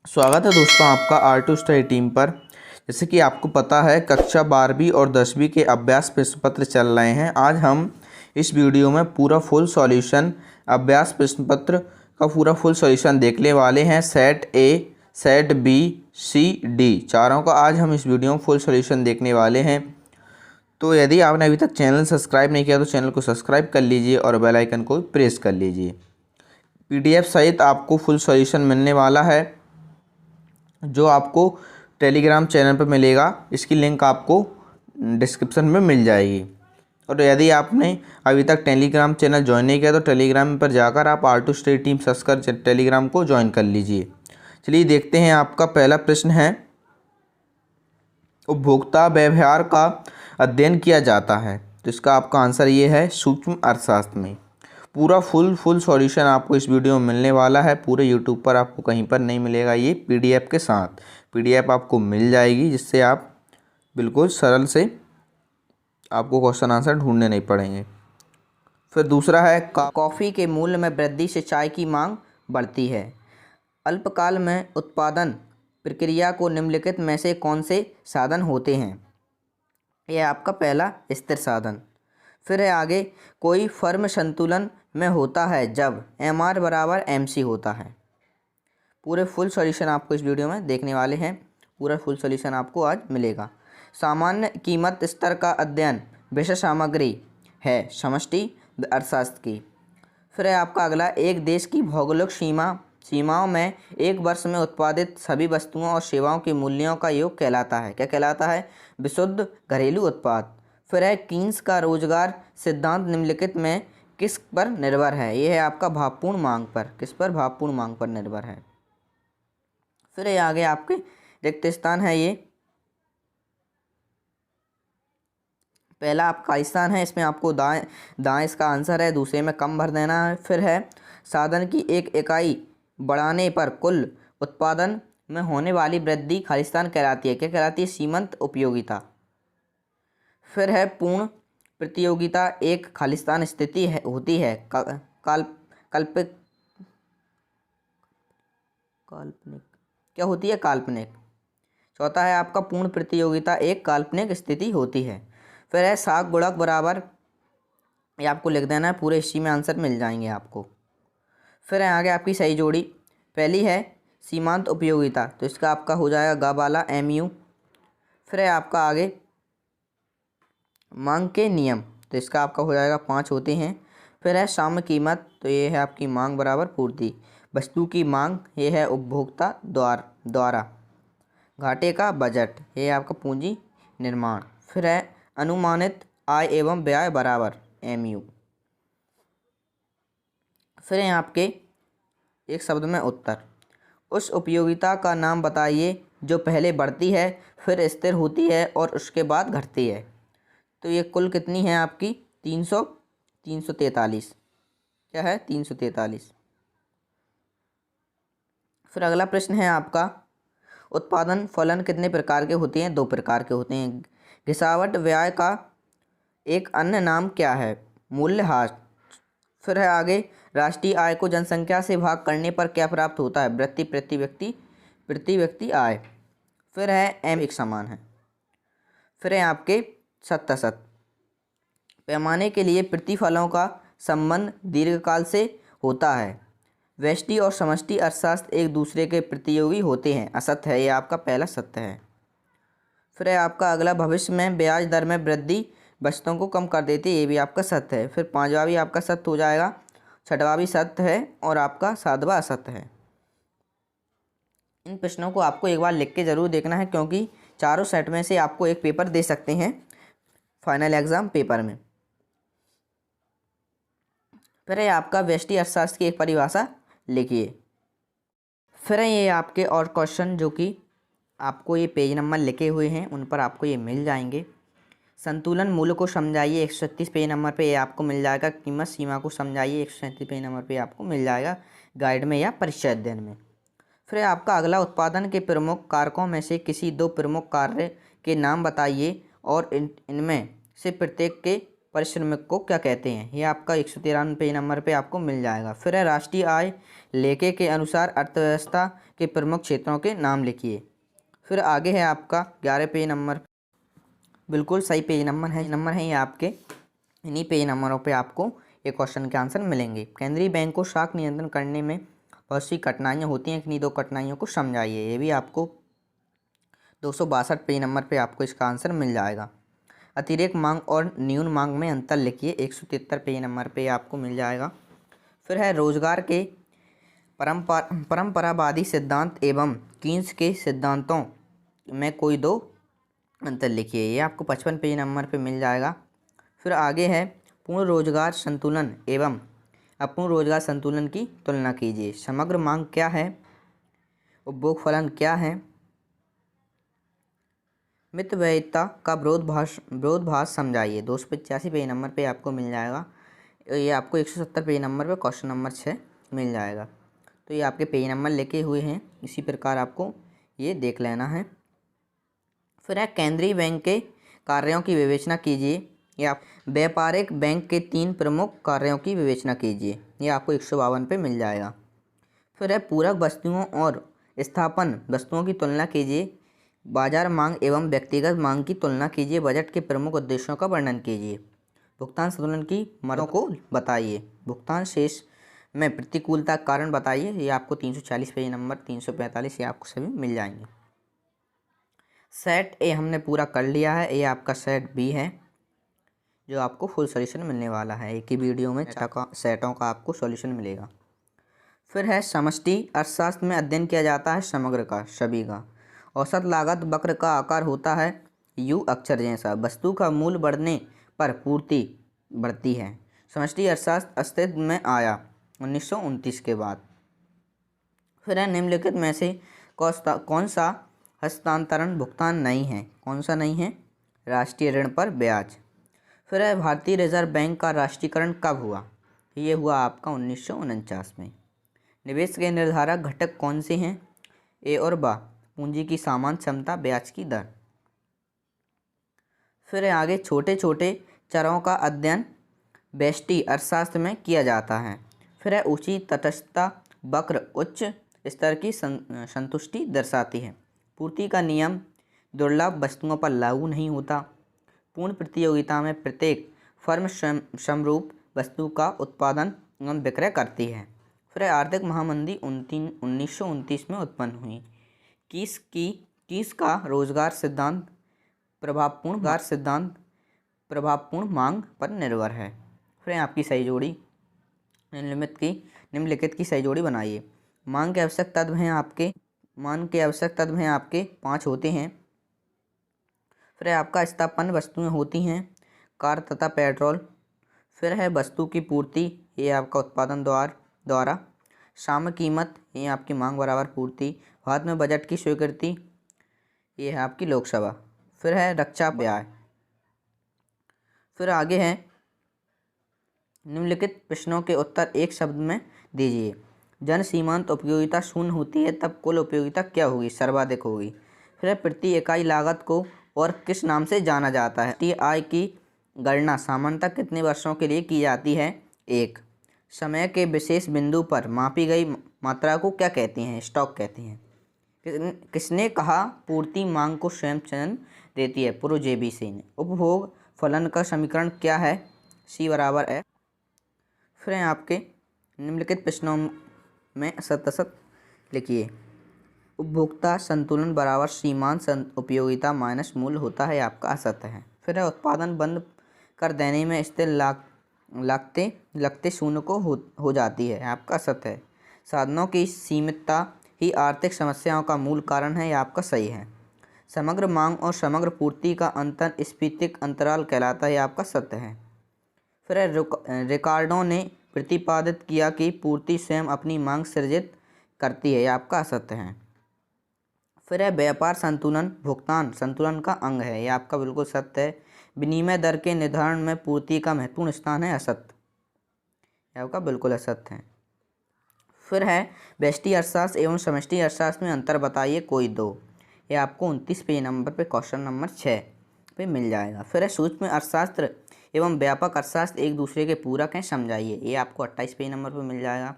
स्वागत है दोस्तों आपका R2 स्टडी टीम पर। जैसे कि आपको पता है कक्षा 12वीं और 10वीं के अभ्यास प्रश्न पत्र चल रहे हैं। आज हम इस वीडियो में पूरा फुल सॉल्यूशन अभ्यास प्रश्न पत्र का पूरा फुल सॉल्यूशन देखने वाले हैं। Set A, set B, C, D चारों का आज हम इस वीडियो में फुल सॉल्यूशन देखने वाले हैं। तो यदि आपने अभी तक चैनल सब्सक्राइब नहीं किया तो चैनल को सब्सक्राइब कर लीजिए और बेल आइकन को प्रेस कर लीजिए। PDF सहित आपको फुल सॉल्यूशन मिलने वाला है जो आपको टेलीग्राम चैनल पर मिलेगा। इसकी लिंक आपको डिस्क्रिप्शन में मिल जाएगी। और यदि आपने अभी तक टेलीग्राम चैनल ज्वाइन नहीं किया तो टेलीग्राम पर जाकर आप R2 स्टडी टीम सर्च कर टेलीग्राम को ज्वाइन कर लीजिए। चलिए देखते हैं। आपका पहला प्रश्न है, उपभोक्ता व्यवहार का अध्ययन किया जाता है। तो इसका आपका आंसर ये है सूक्ष्म अर्थशास्त्र में। पूरा फुल सॉल्यूशन आपको इस वीडियो में मिलने वाला है। पूरे यूट्यूब पर आपको कहीं पर नहीं मिलेगा। ये PDF के साथ PDF आपको मिल जाएगी, जिससे आप बिल्कुल सरल से आपको क्वेश्चन आंसर ढूंढने नहीं पड़ेंगे। फिर दूसरा है, कॉफ़ी के मूल्य में वृद्धि से चाय की मांग बढ़ती है। अल्पकाल में उत्पादन प्रक्रिया को निम्नलिखित में से कौन से साधन होते हैं? यह आपका पहला स्थिर साधन। फिर है आगे, कोई फर्म संतुलन में होता है जब MR बराबर MC होता है। पूरे फुल सॉल्यूशन आपको इस वीडियो में देखने वाले हैं। पूरा फुल सॉल्यूशन आपको आज मिलेगा। सामान्य कीमत स्तर का अध्ययन विषय सामग्री है समष्टि अर्थशास्त्र की। फिर है आपका अगला, एक देश की भौगोलिक सीमाओं में एक वर्ष में उत्पादित सभी वस्तुओं और सेवाओं के मूल्यों का योग कहलाता है। क्या कहलाता है? विशुद्ध घरेलू उत्पाद। फिर है, कीन्स का रोजगार सिद्धांत निम्नलिखित में किस पर निर्भर है? यह है आपका भावपूर्ण मांग पर। किस पर? भावपूर्ण मांग पर निर्भर है। फिर ये आगे आपके रिक्त स्थान है। ये पहला आपका खालिस्तान है, इसमें आपको दाएं इसका आंसर है, दूसरे में कम भर देना है। फिर है, साधन की एक इकाई बढ़ाने पर कुल उत्पादन में होने वाली वृद्धि खालिस्तान कहलाती है। क्या कहलाती है? सीमंत उपयोगिता। फिर है, पूर्ण प्रतियोगिता एक खालिस्तान स्थिति होती है। काल्पनिक क्या होती है? काल्पनिक। चौथा है आपका, पूर्ण प्रतियोगिता एक काल्पनिक स्थिति होती है। फिर है, साग गुणक बराबर, ये आपको लिख देना है, पूरे इसी में आंसर मिल जाएंगे आपको। फिर है आगे आपकी सही जोड़ी। पहली है सीमांत उपयोगिता, तो इसका आपका हो जाएगा ग वाला MU। फिर है आपका आगे मांग के नियम, तो इसका आपका हो जाएगा 5 होते हैं। फिर है साम्य कीमत, तो ये है आपकी मांग बराबर पूर्ति। वस्तु की मांग, ये है उपभोक्ता द्वारा। घाटे का बजट, ये है आपका पूंजी निर्माण। फिर है अनुमानित आय एवं व्यय बराबर MU। फिर है आपके एक शब्द में उत्तर। उस उपयोगिता का नाम बताइए जो पहले बढ़ती है, फिर स्थिर होती है और उसके बाद घटती है। तो ये कुल कितनी है आपकी? 343। क्या है? 343। फिर अगला प्रश्न है आपका, उत्पादन फलन कितने प्रकार के होते हैं? 2 प्रकार के होते हैं। घिसावट व्यय का एक अन्य नाम क्या है? मूल्यह्रास। फिर है आगे, राष्ट्रीय आय को जनसंख्या से भाग करने पर क्या प्राप्त होता है? वृत्ति प्रति व्यक्ति आय। फिर है M एक समान है। फिर है आपके सत्तासत, पैमाने के लिए प्रतिफलों का संबंध दीर्घकाल से होता है। व्यष्टि और समष्टि अर्थशास्त्र एक दूसरे के प्रतियोगी होते हैं। असत्य है, ये आपका पहला सत्य है। फिर है आपका अगला, भविष्य में ब्याज दर में वृद्धि बचतों को कम कर देती है, ये भी आपका सत्य है। फिर 5वां भी आपका सत्य हो जाएगा, 6वां भी सत्य है और आपका 7वां असत्य है। इन प्रश्नों को आपको एक बार लिख के ज़रूर देखना है, क्योंकि चारों सेट में से आपको एक पेपर दे सकते हैं फाइनल एग्जाम पेपर में। फिर है आपका व्यष्टि अर्थशास्त्र की एक परिभाषा लिखिए। फिर है ये आपके और क्वेश्चन जो कि आपको ये पेज नंबर लिखे हुए हैं उन पर आपको ये मिल जाएंगे। संतुलन मूल्य को समझाइए, 136 पेज नंबर पे ये आपको मिल जाएगा। कीमत सीमा को समझाइए, 137 पेज नंबर पे आपको मिल जाएगा गाइड में या परिचय अध्ययन में। फिर आपका अगला, उत्पादन के प्रमुख कारकों में से किसी 2 प्रमुख कार्य के नाम बताइए और इनमें से प्रत्येक के परिश्रमिक को क्या कहते हैं? ये आपका 193 पेज नंबर पे आपको मिल जाएगा। फिर है राष्ट्रीय आय लेखे के अनुसार अर्थव्यवस्था के प्रमुख क्षेत्रों के नाम लिखिए। फिर आगे है आपका 11 पेज नंबर, बिल्कुल सही पेज नंबर है ये आपके। इन्हीं पेज नंबरों पे आपको ये क्वेश्चन के आंसर मिलेंगे। केंद्रीय बैंक को शाख नियंत्रण करने में बहुत सी कठिनाइयाँ होती हैं, इन्हीं 2 कठिनाइयों को समझाइए। ये भी आपको 262 पेज नंबर पे आपको इसका आंसर मिल जाएगा। अतिरिक्त मांग और न्यून मांग में अंतर लिखिए, 173 पेज नंबर पे आपको मिल जाएगा। फिर है रोजगार के परंपरावादी सिद्धांत एवं कीन्स के सिद्धांतों में कोई 2 अंतर लिखिए, ये आपको 55 पेज नंबर पे मिल जाएगा। फिर आगे है पूर्ण रोजगार संतुलन एवं अपूर्ण रोजगार संतुलन की तुलना कीजिए। समग्र मांग क्या है, उपभोग फलन क्या है, मितव्ययिता का विरोधाभास समझाइए। 285 पेज नंबर पे आपको मिल जाएगा। ये आपको 170 पेज नंबर पे क्वेश्चन नंबर 6 मिल जाएगा। तो ये आपके पेज नंबर लिखे हुए हैं, इसी प्रकार आपको ये देख लेना है। फिर है केंद्रीय बैंक के कार्यों की विवेचना कीजिए, या व्यापारिक बैंक के 3 प्रमुख कार्यों की विवेचना कीजिए, ये आपको 152 पे मिल जाएगा। फिर है पूरक वस्तुओं और स्थापन वस्तुओं की तुलना कीजिए, बाजार मांग एवं व्यक्तिगत मांग की तुलना कीजिए, बजट के प्रमुख उद्देश्यों का वर्णन कीजिए, भुगतान संतुलन की मदों को बताइए, भुगतान शेष में प्रतिकूलता का कारण बताइए। ये आपको 340 पेज नंबर 345 ये आपको सभी मिल जाएंगे। सेट ए हमने पूरा कर लिया है, ये आपका सेट बी है जो आपको फुल सॉल्यूशन मिलने वाला है। एक ही वीडियो में सेटों का आपको सॉल्यूशन मिलेगा। फिर है समष्टि अर्थशास्त्र में अध्ययन किया जाता है समग्र का, सभी का। औसत लागत वक्र का आकार होता है यू अक्षर जैसा, वस्तु का मूल्य बढ़ने पर पूर्ति बढ़ती है। समष्टि अर्थशास्त्र अस्तित्व में आया 1929 के बाद। फिर है निम्नलिखित में से कौन सा हस्तांतरण भुगतान नहीं है, कौन सा नहीं है, राष्ट्रीय ऋण पर ब्याज। फिर है भारतीय रिजर्व बैंक का राष्ट्रीयकरण कब हुआ, ये हुआ आपका 1949 में। निवेश के निर्धारक घटक कौन से हैं, ए और बा, पूंजी की सामान्य क्षमता, ब्याज की दर। फिर है आगे छोटे छोटे चरों का अध्ययन व्यष्टि अर्थशास्त्र में किया जाता है। फिर है ऊंची तटस्थता वक्र उच्च स्तर की संतुष्टि दर्शाती है। पूर्ति का नियम दुर्लभ वस्तुओं पर लागू नहीं होता। पूर्ण प्रतियोगिता में प्रत्येक फर्म समरूप वस्तु का उत्पादन एवं विक्रय करती है। फिर आर्थिक महामंदी 1929 में उत्पन्न हुई। किस का रोजगार सिद्धांत प्रभावपूर्ण मांग पर निर्भर है। फिर आपकी सही जोड़ी निम्नलिखित की सही जोड़ी बनाइए। मांग के आवश्यक तत्व हैं आपके 5 होते हैं। फिर आपका स्थापन वस्तुएं होती हैं कार तथा पेट्रोल। फिर है वस्तु की पूर्ति, ये आपका उत्पादन द्वारा। साम्य कीमत, ये आपकी मांग बराबर पूर्ति। भारत में बजट की स्वीकृति, ये है आपकी लोकसभा। फिर है रक्षा व्यय। फिर आगे है निम्नलिखित प्रश्नों के उत्तर एक शब्द में दीजिए। जन सीमांत उपयोगिता 0 होती है तब कुल उपयोगिता क्या होगी, सर्वाधिक होगी। फिर प्रति इकाई लागत को और किस नाम से जाना जाता है। प्रति आय की गणना सामान्यतः कितने वर्षों के लिए की जाती है, 1। समय के विशेष बिंदु पर मापी गई मात्रा को क्या कहते हैं, स्टॉक कहते हैं। किसने कहा पूर्ति मांग को स्वयं चयन देती है, प्रोजेबीसी ने। उपभोग फलन का समीकरण क्या है, सी बराबर है। फिर आपके निम्नलिखित प्रश्नों में असत लिखिए। उपभोक्ता संतुलन बराबर सीमांत उपयोगिता माइनस मूल्य होता है, आपका असत्य है। फिर है उत्पादन बंद कर देने में स्थिर लागतें 0 को हो जाती है, आपका असत्य है। साधनों की सीमितता ही आर्थिक समस्याओं का मूल कारण है, आपका सही है। समग्र मांग और समग्र पूर्ति का अंतर स्फीतिक अंतराल कहलाता है, आपका सत्य है। फिर रिकार्डो ने प्रतिपादित किया कि पूर्ति स्वयं अपनी मांग सृजित करती है, आपका असत्य है। फिर है व्यापार संतुलन भुगतान संतुलन का अंग है, यह आपका बिल्कुल सत्य है। विनिमय दर के निर्धारण में पूर्ति का महत्वपूर्ण स्थान है, असत्य, यह आपका बिल्कुल असत्य है। फिर है व्यष्टि अर्थशास्त्र एवं समष्टि अर्थशास्त्र में अंतर बताइए, कोई 2। यह आपको 29 पेज नंबर पे क्वेश्चन नंबर 6 पे मिल जाएगा। फिर है सूक्ष्म अर्थशास्त्र एवं व्यापक अर्थशास्त्र एक दूसरे के पूरक हैं, समझाइए। ये आपको 28 पेज नंबर पे मिल जाएगा।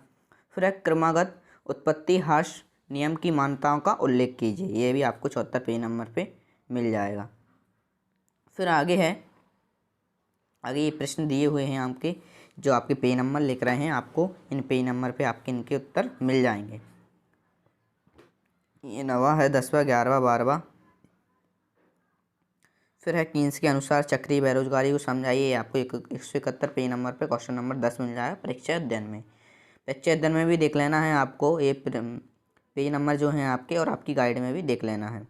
फिर है क्रमागत उत्पत्ति ह्रास नियम की मान्यताओं का उल्लेख कीजिए। ये भी आपको 74 पेज नंबर पे मिल जाएगा। फिर आगे ये प्रश्न दिए हुए हैं आपके, जो आपके पेज नंबर लिख रहे हैं, आपको इन पेज नंबर पे आपके इनके उत्तर मिल जाएंगे। ये 9वां है, 10वां, 11वां, 12वां। फिर है कीन्स के अनुसार चक्रीय बेरोजगारी को समझाइए। ये आपको 171 पेज नंबर पे क्वेश्चन नंबर 10 मिल जाएगा परीक्षा अध्ययन में। परीक्षा अध्ययन में भी देख लेना है आपको, ये पेज नंबर जो हैं आपके, और आपकी गाइड में भी देख लेना है।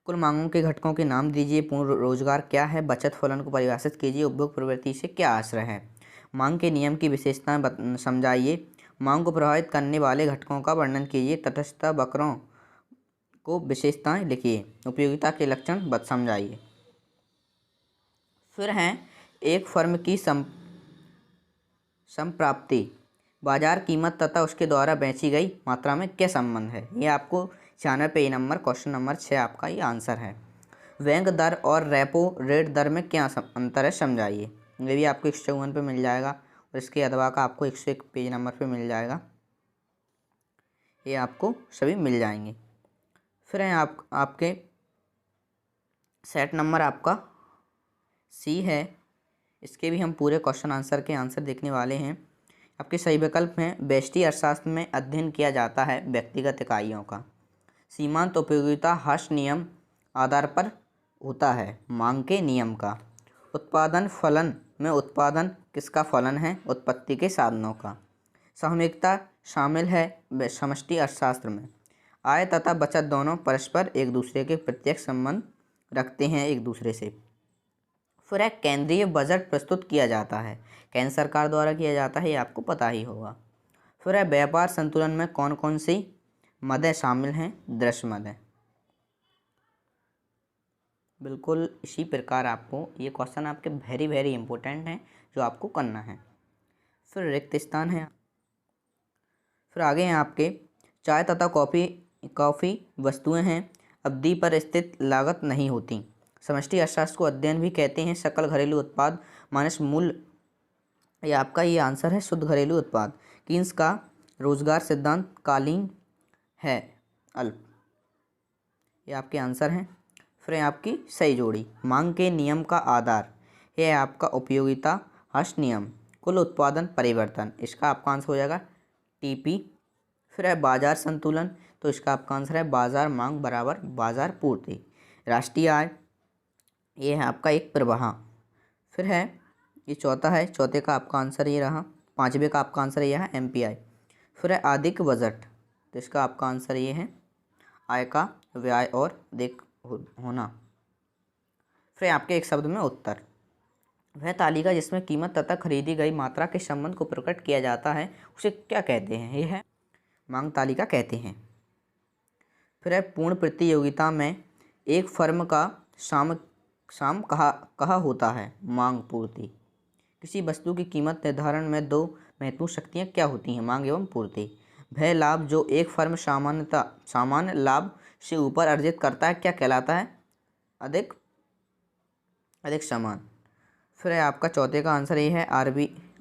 कुल मांगों के घटकों के नाम दीजिए। पूर्ण रोजगार क्या है? बचत फलन को परिभाषित कीजिए। उपभोग प्रवृत्ति से क्या आश्रय है? मांग के नियम की विशेषताएं समझाइए। मांग को प्रभावित करने वाले घटकों का वर्णन कीजिए। तटस्थता वक्रों को विशेषताएं लिखिए। उपयोगिता के लक्षण समझाइए। फिर हैं एक फर्म की संप्राप्ति, बाजार कीमत तथा उसके द्वारा बेची गई मात्रा में क्या संबंध है? ये आपको 96 पेज नंबर क्वेश्चन नंबर 6 आपका ये आंसर है। बैंक दर और रेपो रेट दर में क्या अंतर है समझाइए। ये भी आपको 154 पे मिल जाएगा, और इसके अलावा का आपको 101 पेज नंबर पे मिल जाएगा। ये आपको सभी मिल जाएंगे। फिर हैं आपके सेट नंबर आपका सी है। इसके भी हम पूरे क्वेश्चन आंसर के आंसर देखने वाले हैं। आपके सही विकल्प हैं। व्यष्टि अर्थशास्त्र में अध्ययन किया जाता है व्यक्तिगत इकाइयों का। सीमांत उपयोगिता ह्रास नियम आधार पर होता है मांग के नियम का। उत्पादन फलन में उत्पादन किसका फलन है? उत्पत्ति के साधनों का। सामूहिकता शामिल है समष्टि अर्थशास्त्र में। आय तथा बचत दोनों परस्पर एक दूसरे के प्रत्यक्ष संबंध रखते हैं एक दूसरे से। फिर एक केंद्रीय बजट प्रस्तुत किया जाता है, केंद्र सरकार द्वारा किया जाता है, ये आपको पता ही होगा। फिर है व्यापार संतुलन में कौन कौन सी मदें शामिल हैं? दृश्य मदें। बिल्कुल इसी प्रकार आपको ये क्वेश्चन आपके वेरी वेरी इंपॉर्टेंट हैं, जो आपको करना है। फिर रिक्त स्थान है। फिर आगे हैं आपके चाय तथा कॉफ़ी वस्तुएं हैं, अवधि पर स्थित लागत नहीं होती। समष्टि अर्थशास्त्र को अध्ययन भी कहते हैं। सकल घरेलू उत्पाद माइनस मूल्य, ये आपका ये आंसर है शुद्ध घरेलू उत्पाद। कीन्स का रोजगार सिद्धांत कालीन है अल्प, ये आपके आंसर हैं। फिर आपकी सही जोड़ी मांग के नियम का आधार, यह है आपका उपयोगिता ह्रास नियम। कुल उत्पादन परिवर्तन, इसका आपका आंसर हो जाएगा टीपी। फिर है बाजार संतुलन, तो इसका आपका आंसर है बाजार मांग बराबर बाजार पूर्ति। राष्ट्रीय आय, ये है आपका एक प्रवाह। फिर है ये चौथा है, चौथे का आपका आंसर ये रहा। पाँचवें का आपका आंसर ये है एमपीआई। फिर है आर्थिक बजट, तो इसका आपका आंसर ये है आय का व्यय और अधिक होना। फिर आपके एक शब्द में उत्तर, वह तालिका जिसमें कीमत तथा खरीदी गई मात्रा के संबंध को प्रकट किया जाता है उसे क्या कहते हैं? ये है मांग तालिका कहते हैं। फिर है पूर्ण प्रतियोगिता में एक फर्म का साम कहा होता है मांग पूर्ति। किसी वस्तु की कीमत निर्धारण में दो महत्वपूर्ण शक्तियाँ क्या होती हैं? मांग एवं पूर्ति। वह लाभ जो एक फर्म सामान्य लाभ से ऊपर अर्जित करता है क्या कहलाता है? अधिक समान। फिर है आपका चौथे का आंसर ये है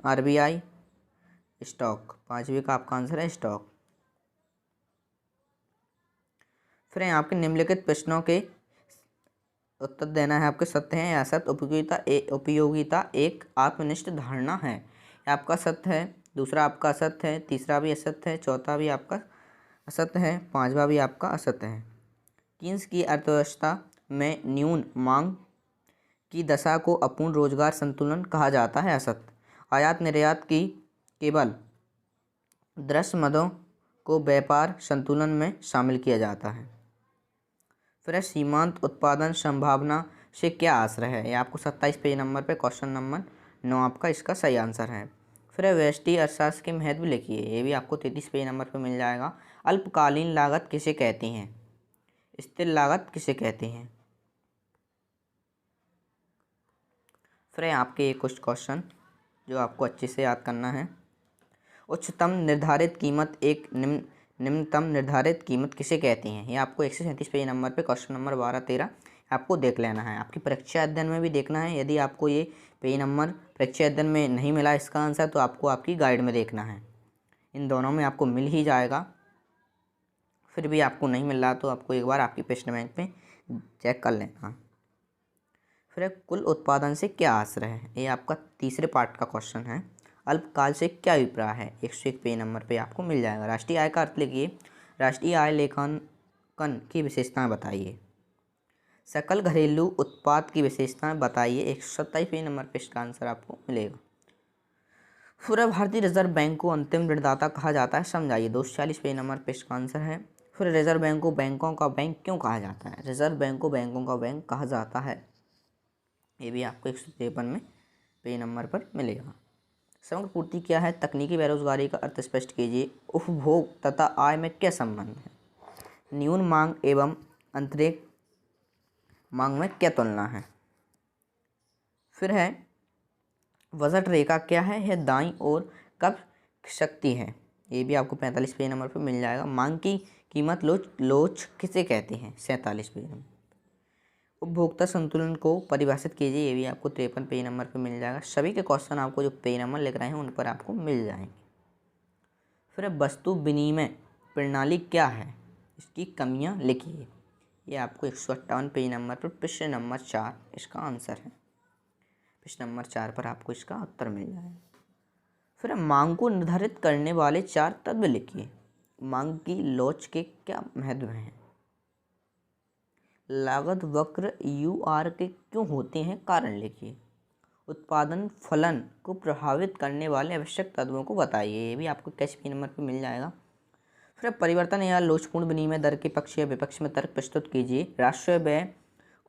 आरबीआई स्टॉक। पाँचवें का आपका आंसर है स्टॉक। फिर आपके निम्नलिखित प्रश्नों के उत्तर देना है, आपके सत्य हैं या असत्य। उपयोगिता एक आत्मनिष्ठ धारणा है, आपका सत्य है। दूसरा आपका असत्य है। तीसरा भी असत्य है। चौथा भी आपका असत्य है। पांचवा भी आपका असत्य है। कीन्स की अर्थव्यवस्था में न्यून मांग की दशा को अपूर्ण रोजगार संतुलन कहा जाता है, असत्य। आयात निर्यात की केवल दृश्य मदों को व्यापार संतुलन में शामिल किया जाता है। फिर सीमांत उत्पादन संभावना से क्या आश्रय है? ये आपको 27 पेज नंबर पे क्वेश्चन नंबर 9 आपका इसका सही आंसर है। फिर व्यष्टि अर्थशास्त्र के महत्व लिखिए, ये भी आपको 33 पेज नंबर पे मिल जाएगा। अल्पकालीन लागत किसे कहते हैं? स्थिर लागत किसे कहते हैं? फिर आपके ये कुछ क्वेश्चन जो आपको अच्छे से याद करना है। उच्चतम निर्धारित कीमत एक निम्नतम निर्धारित कीमत किसे कहते हैं? ये आपको 137 पेज नंबर पे क्वेश्चन नंबर 12, 13 आपको देख लेना है। आपकी परीक्षा अध्ययन में भी देखना है। यदि आपको ये पेज नंबर परीक्षा अध्ययन में नहीं मिला इसका आंसर, तो आपको आपकी गाइड में देखना है। इन दोनों में आपको मिल ही जाएगा। फिर भी आपको नहीं मिल रहा तो आपको एक बार आपकी प्रश्न बैंक में चेक कर लेना। फिर कुल उत्पादन से क्या आशय है, ये आपका तीसरे पार्ट का क्वेश्चन है। अल्पकाल से क्या अभिप्राय है, 101 पेज नंबर पे आपको मिल जाएगा। राष्ट्रीय आय का अर्थ लिखिए। राष्ट्रीय आय लेखांकन की विशेषताएं बताइए। सकल घरेलू उत्पाद की विशेषताएं बताइए, 127 पेज नंबर पे इसका आंसर आपको मिलेगा। फिर भारतीय रिजर्व बैंक को अंतिम ऋणदाता कहा जाता है, समझाइए, 240 पेज नंबर पे इसका आंसर है। फिर रिजर्व बैंक को बैंकों का बैंक क्यों कहा जाता है, रिजर्व बैंक को बैंकों का बैंक कहा जाता है, ये भी आपको 153 में पेज नंबर पर मिलेगा। समग्र पूर्ति क्या है, तकनीकी बेरोजगारी का अर्थ स्पष्ट कीजिए। उपभोग तथा आय में क्या संबंध है, न्यून मांग एवं आंतरिक मांग में क्या तुलना है। फिर है बजट रेखा क्या है, यह दाईं ओर कब शक्ति है, ये भी आपको 45 पेज नंबर पर मिल जाएगा। मांग की कीमत लोच किसे कहते हैं, 47 पेज नंबर। उपभोक्ता संतुलन को परिभाषित कीजिए, ये भी आपको 53 पेज नंबर पर मिल जाएगा। सभी के क्वेश्चन आपको जो पेज नंबर लिख रहे हैं उन पर आपको मिल जाएंगे। फिर वस्तु विनिमय प्रणाली क्या है, इसकी कमियां लिखिए, ये आपको 158 पेज नंबर पर प्रश्न नंबर 4 इसका आंसर है। प्रश्न नंबर 4 पर आपको इसका उत्तर मिल जाएगा। फिर मांग को निर्धारित करने वाले 4 तत्व लिखिए। मांग की लोच के क्या महत्व हैं, लागत वक्र UR के क्यों होते हैं, कारण लिखिए। उत्पादन फलन को प्रभावित करने वाले आवश्यक तत्वों को बताइए, ये भी आपको कैश पेज नंबर पर मिल जाएगा। फिर परिवर्तन या लोचपूर्ण विनिमय दर के पक्ष या विपक्ष में तर्क प्रस्तुत कीजिए। राष्ट्रीय व्यय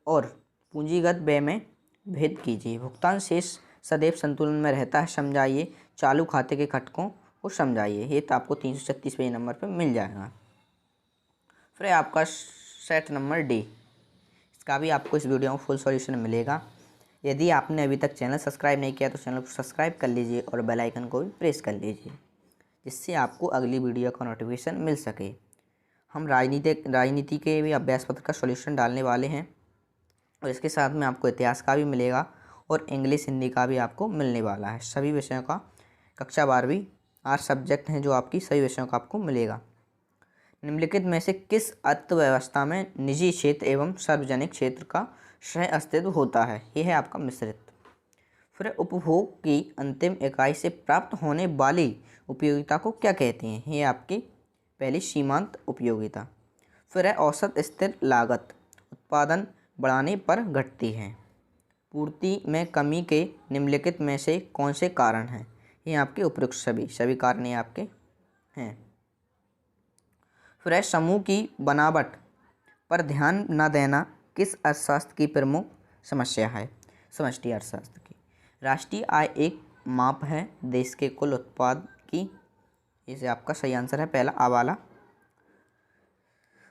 और पूंजीगत व्यय में भेद कीजिए। भुगतान शेष सदैव संतुलन में रहता है, समझाइए। चालू खाते के घटकों को समझाइए, ये तो आपको 336 पेज नंबर पर मिल जाएगा। फिर आपका सेट नंबर डी, इसका भी आपको इस वीडियो में फुल सॉल्यूशन मिलेगा। यदि आपने अभी तक चैनल सब्सक्राइब नहीं किया तो चैनल को सब्सक्राइब कर लीजिए और बेल आइकन को भी प्रेस कर लीजिए, जिससे आपको अगली वीडियो का नोटिफिकेशन मिल सके। हम राजनीति के भी अभ्यास पत्र का सॉल्यूशन डालने वाले हैं और इसके साथ में आपको इतिहास का भी मिलेगा और इंग्लिश हिंदी का भी आपको मिलने वाला है। सभी विषयों का कक्षा 12वीं 8 सब्जेक्ट हैं जो आपकी सभी विषयों का आपको मिलेगा। निम्नलिखित में से किस अर्थव्यवस्था में निजी क्षेत्र एवं सार्वजनिक क्षेत्र का सह अस्तित्व होता है, यह है आपका मिश्रित। फिर उपभोग की अंतिम इकाई से प्राप्त होने वाली उपयोगिता को क्या कहते हैं, ये आपकी पहली सीमांत उपयोगिता। फिर है औसत स्थिर लागत, उत्पादन बढ़ाने पर घटती है। पूर्ति में कमी के निम्नलिखित में से कौन से कारण हैं, ये आपके उपयुक्त सभी कारण ये आपके हैं। फिर है समूह की बनावट पर ध्यान न देना किस अर्थशास्त्र की प्रमुख समस्या है, समष्टि अर्थशास्त्र की। राष्ट्रीय आय एक माप है देश के कुल उत्पाद की, इसे आपका सही आंसर है पहला आ वाला।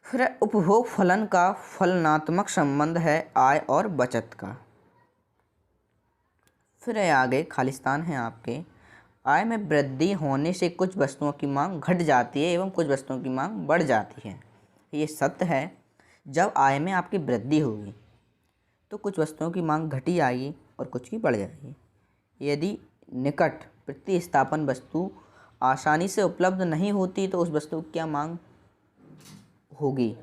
फिर उपभोग फलन का फलनात्मक संबंध है आय और बचत का। फिर है आगे खालिस्तान है आपके। आय में वृद्धि होने से कुछ वस्तुओं की मांग घट जाती है एवं कुछ वस्तुओं की मांग बढ़ जाती है, ये सत्य है। जब आय में आपकी वृद्धि होगी तो कुछ वस्तुओं की मांग घटी आएगी और कुछ की बढ़ जाएगी। यदि निकट प्रतिस्थापन वस्तु आसानी से उपलब्ध नहीं होती तो उस वस्तु की क्या मांग होगी।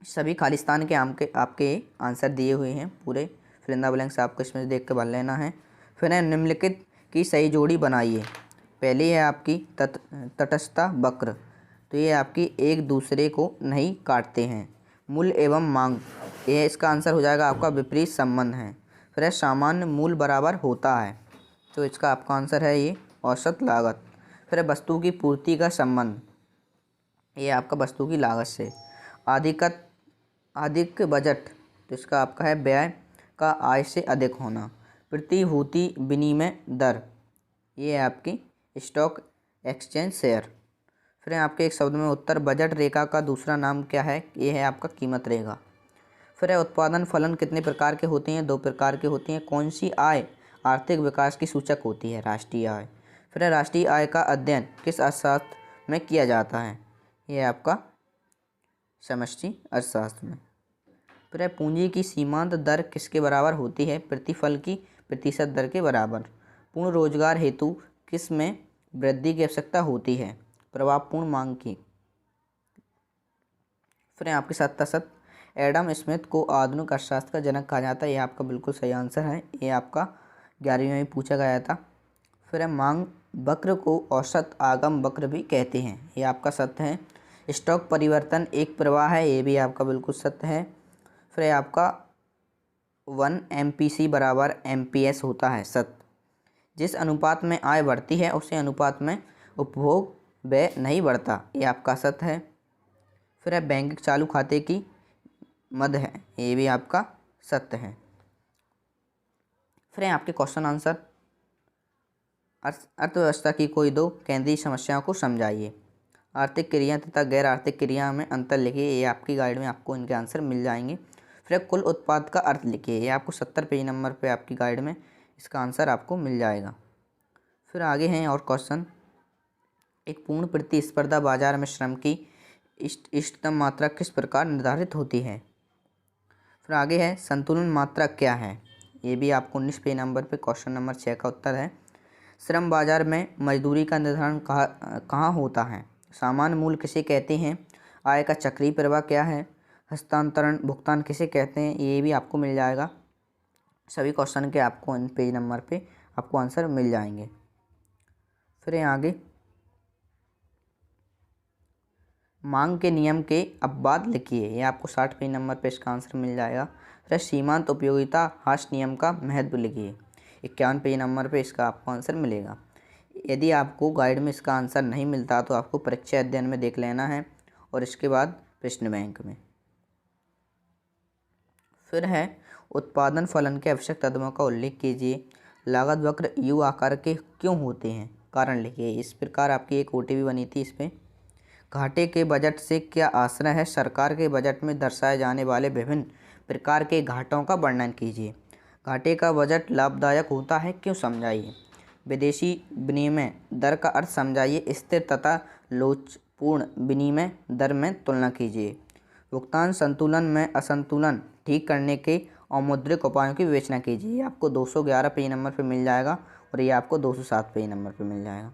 सभी खालिस्तान के आपके आंसर दिए हुए हैं पूरे, फिलिंदा ब्लैंक से आपको इसमें देख के भर लेना है। फिर है निम्नलिखित की सही जोड़ी बनाइए। पहली है आपकी तटस्थता वक्र, तो ये आपकी एक दूसरे को नहीं काटते हैं। मूल्य एवं मांग, ये इसका आंसर हो जाएगा आपका विपरीत संबंध है। फिर है सामान्य मूल्य बराबर होता है, तो इसका आपका आंसर है ये औसत लागत। फिर है वस्तु की पूर्ति का संबंध, ये आपका वस्तु की लागत से। अधिक बजट, तो इसका आपका है व्यय का आय से अधिक होना। प्रतिभूति विनिमय दर, ये है आपकी स्टॉक एक्सचेंज शेयर। फिर आपके एक शब्द में उत्तर, बजट रेखा का दूसरा नाम क्या है, ये है आपका कीमत रेखा। फिर है उत्पादन फलन कितने प्रकार के होते हैं, 2 प्रकार के होते हैं। कौन सी आय आर्थिक विकास की सूचक होती है, राष्ट्रीय आय। फिर है राष्ट्रीय आय का अध्ययन किस अर्थशास्त्र में किया जाता है, ये आपका समष्टि अर्थशास्त्र में। फिर है पूंजी की सीमांत दर किसके बराबर होती है? प्रतिफल की प्रतिशत दर के बराबर। पूर्ण रोजगार हेतु किस में वृद्धि की आवश्यकता होती है? प्रभावपूर्ण मांग की। फिर आपके साथ एडम स्मिथ को आधुनिक अर्थशास्त्र का जनक कहा जाता है। ये आपका बिल्कुल सही आंसर है। ये आपका 11वीं में पूछा गया था। फिर मांग वक्र को औसत आगम वक्र भी कहते हैं। ये आपका सत्य है। स्टॉक परिवर्तन एक प्रवाह है। ये भी आपका बिल्कुल सत्य है। फिर आपका 1 MPC बराबर MPS होता है। सत्य। जिस अनुपात में आय बढ़ती है उसी अनुपात में उपभोग व्यय नहीं बढ़ता। ये आपका सत्य है। फिर है बैंक चालू खाते की मद है। ये भी आपका सत्य है। फिर आपके क्वेश्चन आंसर। अर्थव्यवस्था की कोई दो केंद्रीय समस्याओं को समझाइए। आर्थिक क्रिया तथा गैर आर्थिक क्रिया में अंतर लिखिए। ये आपकी गाइड में आपको इनके आंसर मिल जाएंगे। फिर कुल उत्पाद का अर्थ लिखिए। ये आपको 70 पेज नंबर पे आपकी गाइड में इसका आंसर आपको मिल जाएगा। फिर आगे हैं और क्वेश्चन। एक पूर्ण प्रतिस्पर्धा बाजार में श्रम की इष्टतम मात्रा किस प्रकार निर्धारित होती है? फिर आगे है संतुलन मात्रा क्या है? ये भी आपको 19 पेज नंबर पे क्वेश्चन नंबर 6 का उत्तर है। श्रम बाजार में मजदूरी का निर्धारण कहाँ होता है? सामान्य मूल्य किसे कहते हैं? आय का चक्रीय प्रवाह क्या है? हस्तांतरण भुगतान किसे कहते हैं? ये भी आपको मिल जाएगा। सभी क्वेश्चन के आपको इन पेज नंबर पे आपको आंसर मिल जाएंगे। फिर आगे मांग के नियम के अपवाद लिखिए। ये आपको 60 पेज नंबर पे इसका आंसर मिल जाएगा। फिर सीमांत उपयोगिता ह्रास नियम का महत्व लिखिए। 51 पेज नंबर पे इसका आपको आंसर मिलेगा। यदि आपको गाइड में इसका आंसर नहीं मिलता तो आपको परीक्षा अध्ययन में देख लेना है और इसके बाद प्रश्न बैंक में। फिर है उत्पादन फलन के आवश्यक तत्वों का उल्लेख कीजिए। लागत वक्र यू आकार के क्यों होते हैं? कारण लिखिए। इस प्रकार आपकी एक OTV बनी थी। इस पर घाटे के बजट से क्या आशय है? सरकार के बजट में दर्शाए जाने वाले विभिन्न प्रकार के घाटों का वर्णन कीजिए। घाटे का बजट लाभदायक होता है, क्यों? समझाइए। विदेशी विनिमय दर का अर्थ समझाइए। स्थिर तथा लोचपूर्ण विनिमय दर में तुलना कीजिए। भुगतान संतुलन में असंतुलन ठीक करने के अमौद्रिक उपायों की विवेचना कीजिए। ये आपको 211 पेज नंबर पर मिल जाएगा और ये आपको 207 पेज नंबर पर मिल जाएगा।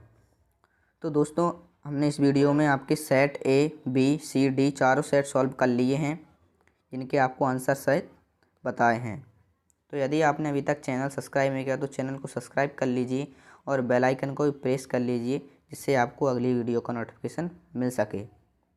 तो दोस्तों हमने इस वीडियो में आपके set A, B, C, D चारों सेट सॉल्व कर लिए हैं, जिनके आपको आंसर सहित बताए हैं। तो यदि आपने अभी तक चैनल सब्सक्राइब नहीं किया तो चैनल को सब्सक्राइब कर लीजिए और बेल आइकन को भी प्रेस कर लीजिए, जिससे आपको अगली वीडियो का नोटिफिकेशन मिल सके।